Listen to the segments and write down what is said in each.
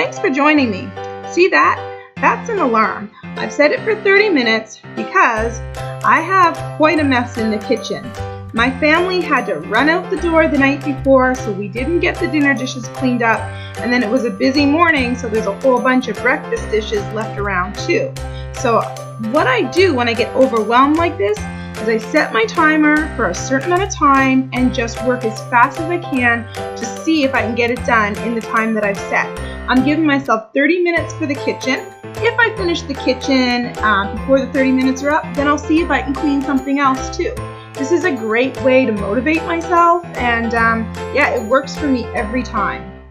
thanks for joining me. See that? That's an alarm. I've set it for 30 minutes because I have quite a mess in the kitchen. My family had to run out the door the night before, so we didn't get the dinner dishes cleaned up, and then it was a busy morning, so there's a whole bunch of breakfast dishes left around too. So what I do when I get overwhelmed like this is I set my timer for a certain amount of time and just work as fast as I can to see if I can get it done in the time that I've set. I'm giving myself 30 minutes for the kitchen. If I finish the kitchen before the 30 minutes are up, then I'll see if I can clean something else too. This is a great way to motivate myself, and yeah, it works for me every time.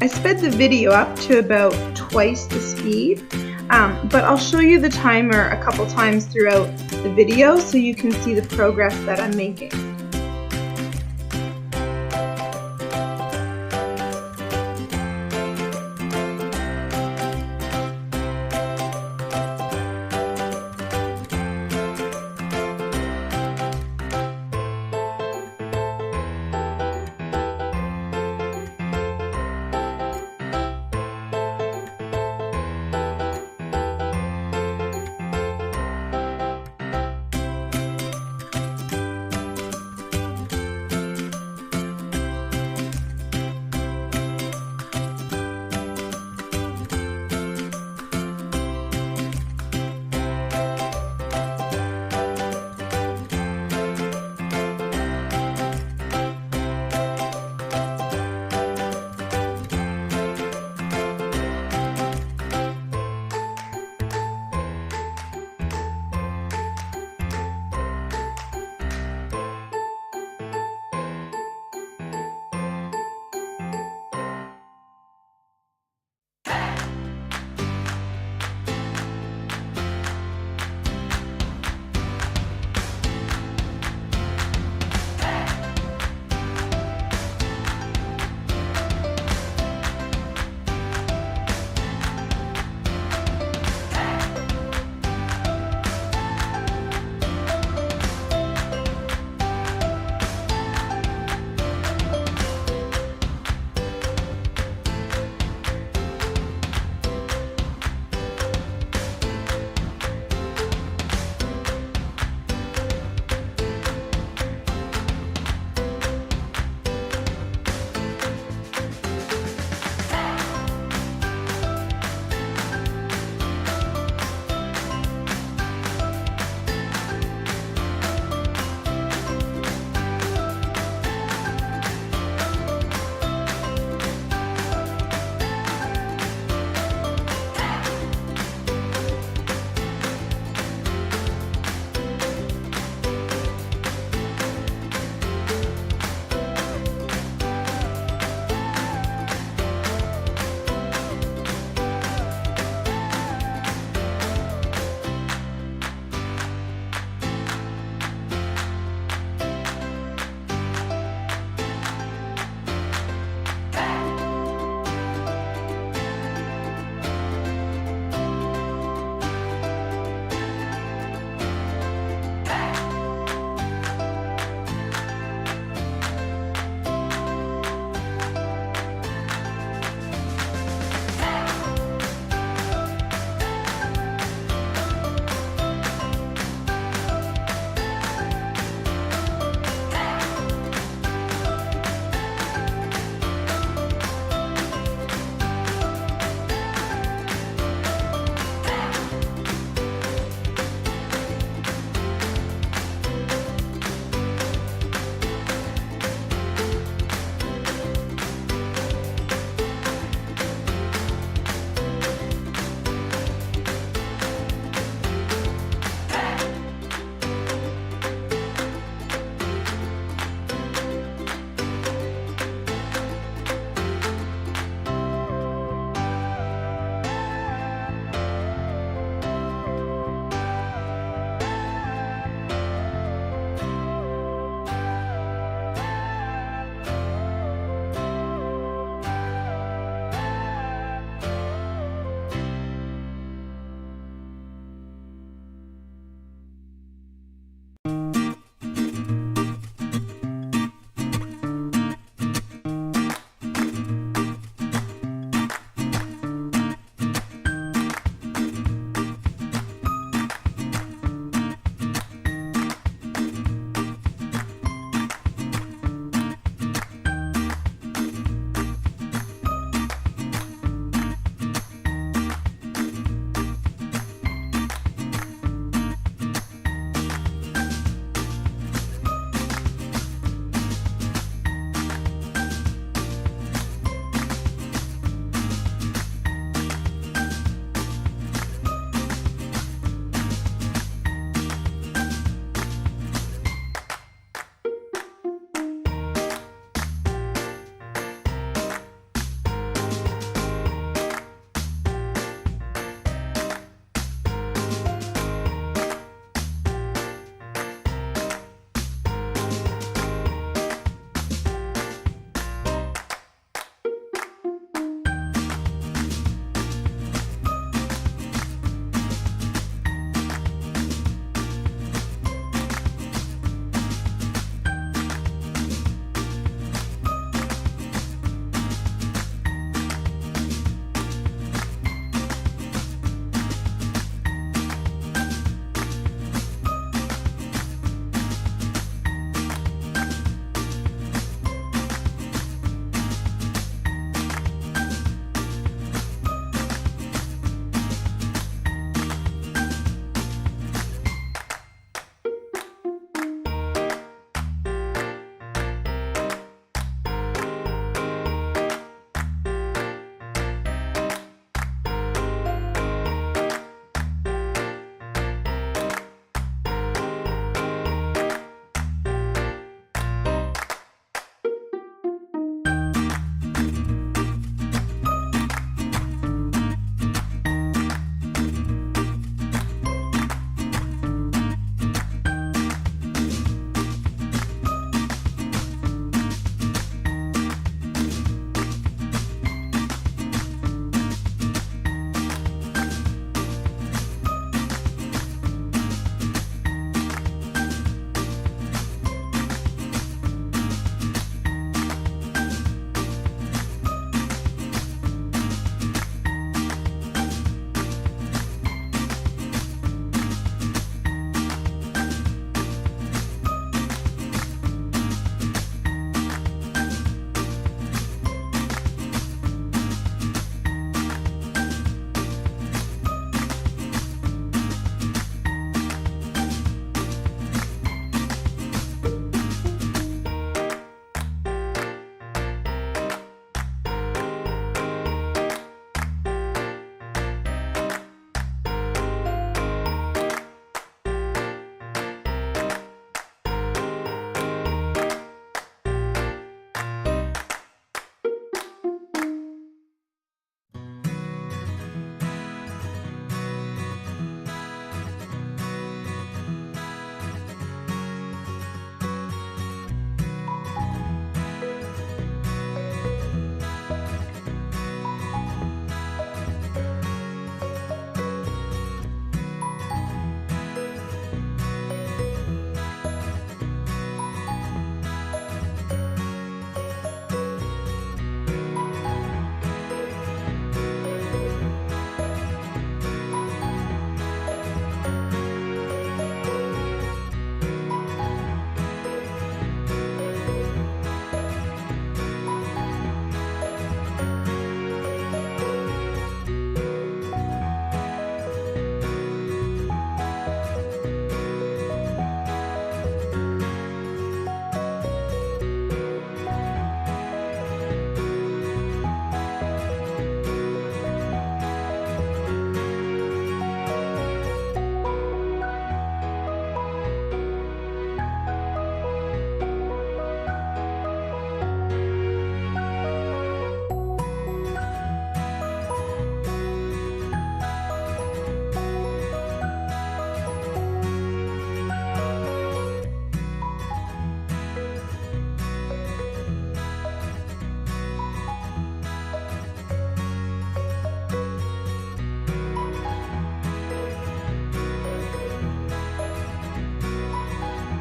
I sped the video up to about twice the speed, but I'll show you the timer a couple times throughout the video so you can see the progress that I'm making.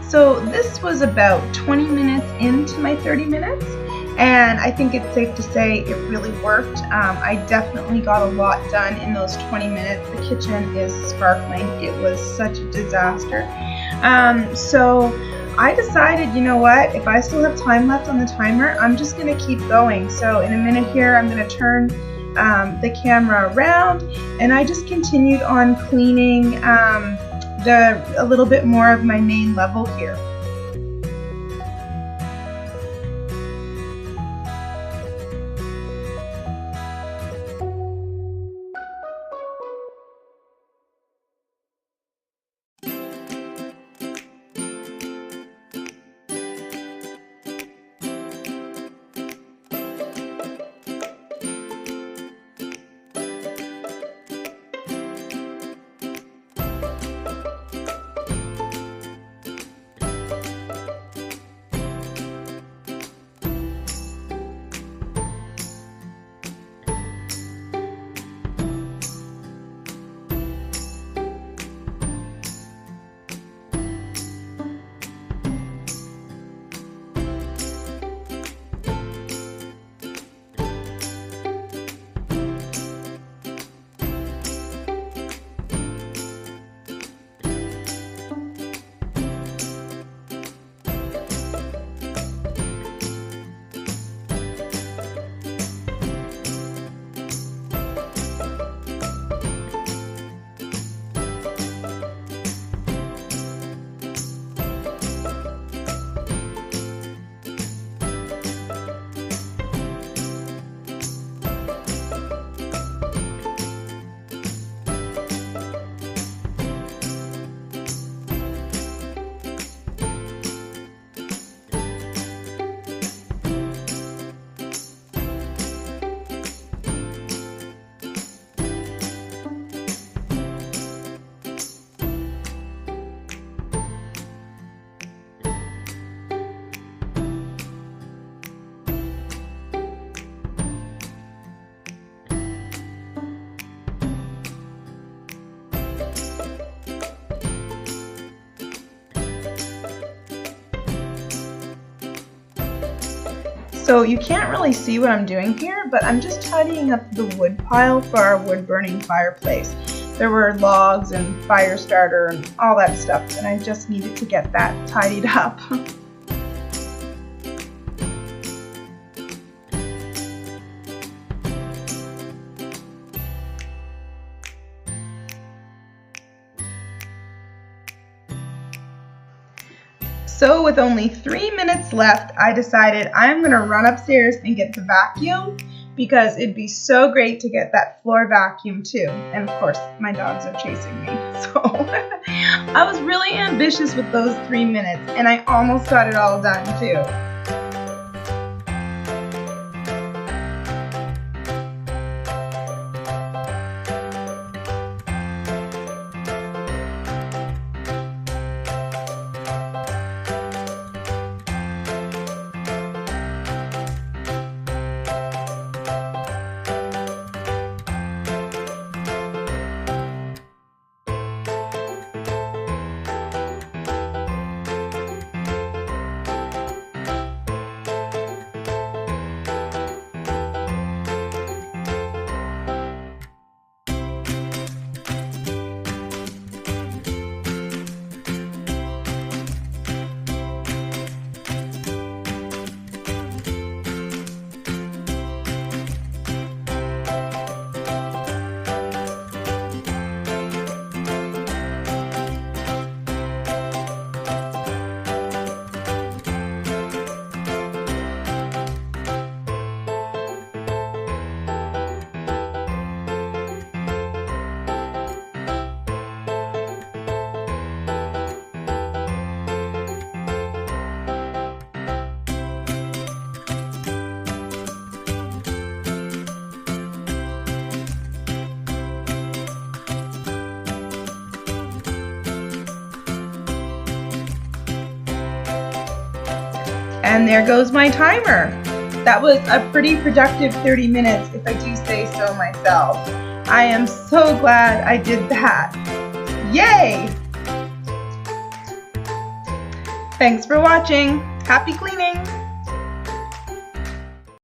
So this was about 20 minutes into my 30 minutes, and I think it's safe to say it really worked. I definitely got a lot done in those 20 minutes. The kitchen is sparkling. It was such a disaster. So I decided, you know what, if I still have time left on the timer, I'm just going to keep going. So in a minute here, I'm going to turn the camera around, and I just continued on cleaning a little bit more of my main level here. So you can't really see what I'm doing here, but I'm just tidying up the wood pile for our wood burning fireplace. There were logs and fire starter and all that stuff, and I just needed to get that tidied up. So with only 3 minutes left, I decided I'm going to run upstairs and get the vacuum, because it'd be so great to get that floor vacuum too. And of course, my dogs are chasing me. So I was really ambitious with those 3 minutes, and I almost got it all done too. And there goes my timer. That was a pretty productive 30 minutes, if I do say so myself. I am so glad I did that. Yay! Thanks for watching. Happy cleaning!